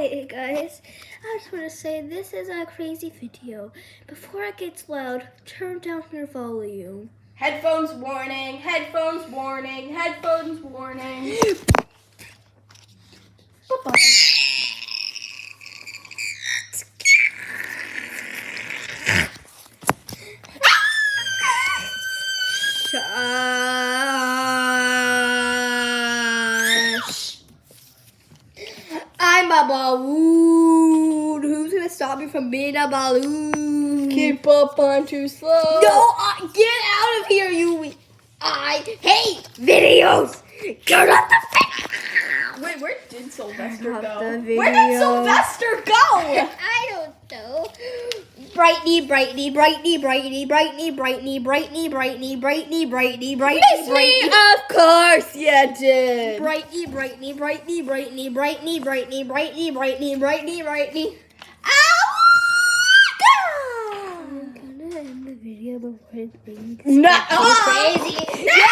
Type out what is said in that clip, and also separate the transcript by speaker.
Speaker 1: Hi guys, I just want to say this is a crazy video. Before it gets loud, turn down your volume.
Speaker 2: Headphones warning, headphones warning, headphones warning.
Speaker 1: Bye-bye. Shush. I'm a balloon. Who's gonna stop me from being a balloon?
Speaker 2: Keep up on too slow.
Speaker 1: No, get out of here, you. I hate videos. Turn off the video.
Speaker 2: Wait, where did Sylvester
Speaker 1: Off
Speaker 2: go?
Speaker 1: the video.
Speaker 2: Where did Sylvester go?
Speaker 1: I don't know. Brightly, brightly, brightly, brightly, brightly, brightly, brightly, brightly, brightly, brightly, brightly,
Speaker 2: Miss me, of course you did.
Speaker 1: brightly, brightly, brightly, brightly, brightly, brightly, brightly, brightly, brightly, brightly. I'm gonna end the video before it brings
Speaker 2: No.
Speaker 1: crazy.
Speaker 2: No.